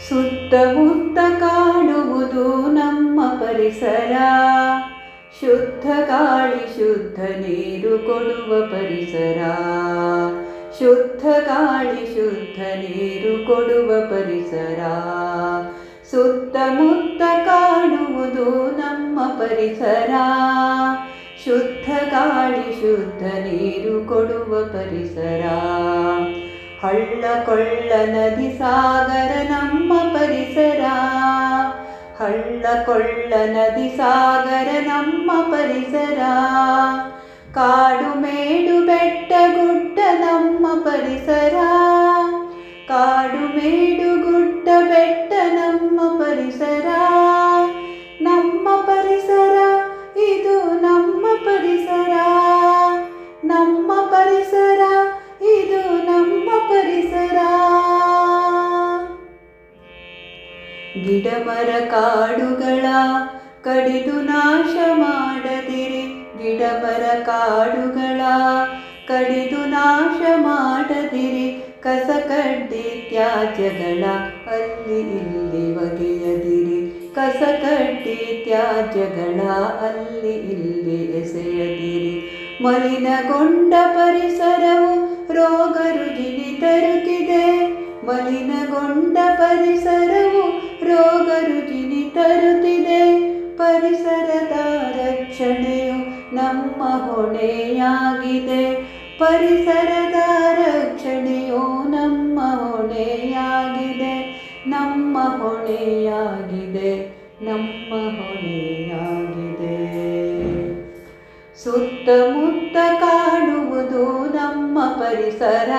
ಸುತ್ತಮುತ್ತ ಕಾಣುವುದು ನಮ್ಮ ಪರಿಸರ, ಶುದ್ಧ ಗಾಳಿ ಶುದ್ಧ ನೀರು ಕೊಡುವ ಪರಿಸರ, ಶುದ್ಧ ಗಾಳಿ ಶುದ್ಧ ನೀರು ಕೊಡುವ ಪರಿಸರ. ಸುತ್ತಮುತ್ತ ಕಾಣುವುದು ನಮ್ಮ ಪರಿಸರ, ಶುದ್ಧ ಗಾಳಿ ಶುದ್ಧ ನೀರು ಕೊಡುವ ಪರಿಸರ. ಹಳ್ಳ ಕೊಳ್ಳ ನದಿ ಸಾಗರ ನಮ್ಮ ಪರಿಸರ, ಹಳ್ಳ ಕೊಳ್ಳ ನದಿ ಸಾಗರ ನಮ್ಮ ಪರಿಸರ. ಕಾಡು ಮೇಡು ಬೆಟ್ಟ ಗುಡ್ಡ ನಮ್ಮ ಪರಿಸರ, ಕಾಡು ಮೇಡು ಗುಡ್ಡ ಬೆಟ್ಟ ನಮ್ಮ ಪರಿಸರ. ನಮ್ಮ ಪರಿಸರ ಇದು ನಮ್ಮ ಪರಿಸರ, ನಮ್ಮ ಪರಿಸರ ಇದು ನಮ್ಮ ಪರಿಸರ. ಗಿಡ ಮರ ಕಾಡುಗಳ ಕಡಿದು ನಾಶ ಮಾಡದಿರಿ, ಗಿಡ ಮರ ಕಾಡುಗಳ ಕಡಿದು ನಾಶ ಮಾಡದಿರಿ. ಕಸ ಕಡ್ಡಿ ತ್ಯಾಜ್ಯಗಳ ಅಲ್ಲಿ ಇಲ್ಲಿ ಒಗೆಯದಿರಿ, ಕಸ ಕಡ್ಡಿ ತ್ಯಾಜ್ಯಗಳ ಅಲ್ಲಿ ಇಲ್ಲಿ ಎಸೆಯದಿರಿ. ಮಲಿನಗೊಂಡ ಪರಿಸರವು ರೋಗ ರುಜಿನ ತರುತ್ತಿದೆ, ಮಲಿನಗೊಂಡ ಪರಿಸರವು ರೋಗ ರುಜಿನ ತರುತ್ತಿದೆ. ಪರಿಸರದ ರಕ್ಷಣೆಯು ನಮ್ಮ ಹೊಣೆಯಾಗಿದೆ, ಪರಿಸರದ ರಕ್ಷಣೆಯು ನಮ್ಮ ಹೊಣೆಯಾಗಿದೆ, ನಮ್ಮ ಹೊಣೆಯಾಗಿದೆ, ನಮ್ಮ ಹೊಣೆಯಾಗಿದೆ. ಸುತ್ತಮುತ್ತ ಕಾಣುವುದು ನಮ್ಮ ಪರಿಸರ,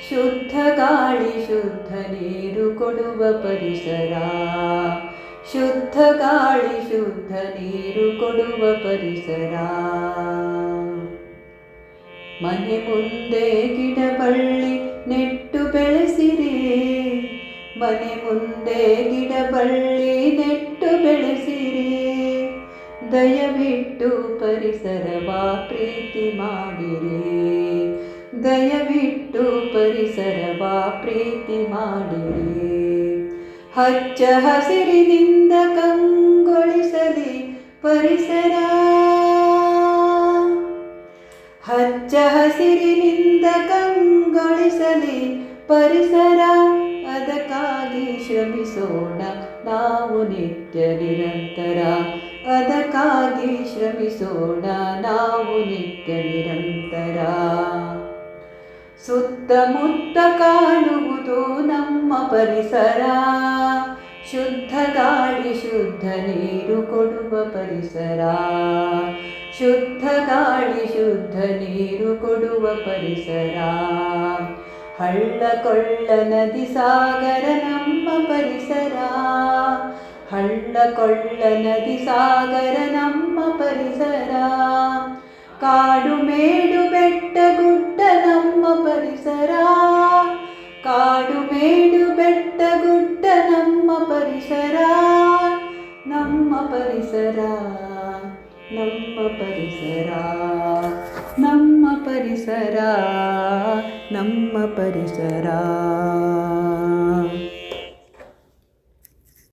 ಶುದ್ಧ ಗಾಳಿ ಶುದ್ಧ ನೀರು ಕೊಡುವ ಪರಿಸರ, ಶುದ್ಧ ಗಾಳಿ ಶುದ್ಧ ನೀರು ಕೊಡುವ ಪರಿಸರ. ಮನೆ ಮುಂದೆ ಗಿಡ ಬಳ್ಳಿ ನೆಟ್ಟು ಬೆಳೆಸಿರಿ, ಮನೆ ಮುಂದೆ ಗಿಡ ಬಳ್ಳಿ ನೆಟ್ಟು ಬೆಳೆಸಿರಿ. ದಯವಿಟ್ಟು ಪರಿಸರವ ಪ್ರೀತಿ ಮಾಡಿರಿ, ದಯವಿಟ್ಟು ಪರಿಸರವ ಪ್ರೀತಿ ಮಾಡಿರಿ. ಹಚ್ಚ ಹಸಿರಿನಿಂದ ಕಂಗೊಳಿಸಲಿ ಪರಿಸರ, ಹಚ್ಚ ಹಸಿರಿನಿಂದ ಕಂಗೊಳಿಸಲಿ ಪರಿಸರ. ಅದಕ್ಕಾಗಿ ಶ್ರಮಿಸೋಣ ನಾವು ನಿತ್ಯ ನಿರಂತರ, ಅದಕ್ಕಾಗಿ ಶ್ರಮಿಸೋಣ ನಾವು ನಿತ್ಯ ನಿರಂತರ. ಸುತ್ತಮುತ್ತ ಕಾಣುವುದು ನಮ್ಮ ಪರಿಸರ, ಶುದ್ಧ ಗಾಳಿ ಶುದ್ಧ ನೀರು ಕೊಡುವ ಪರಿಸರ, ಶುದ್ಧ ಗಾಳಿ ಶುದ್ಧ ನೀರು ಕೊಡುವ ಪರಿಸರ. ಹಳ್ಳ ಕೊಳ್ಳ ನದಿ ಸಾಗರ ನಮ್ಮ ಪರಿಸರ, ಹಳ್ಳ ಕೊಳ್ಳ ನದಿ ಸಾಗರ ನಮ್ಮ ಪರಿಸರ. ಕಾಡು ಮೇಡು ಬೆಟ್ಟ ಗುಡ್ಡ ನಮ್ಮ ಪರಿಸರ, ಕಾಡು ಮೇಡು ಬೆಟ್ಟ ಗುಡ್ಡ ನಮ್ಮ ಪರಿಸರ, ನಮ್ಮ ಪರಿಸರ, ನಮ್ಮ ಪರಿಸರ, ನಮ್ಮ ಪರಿಸರ, ನಮ್ಮ ಪರಿಸರ.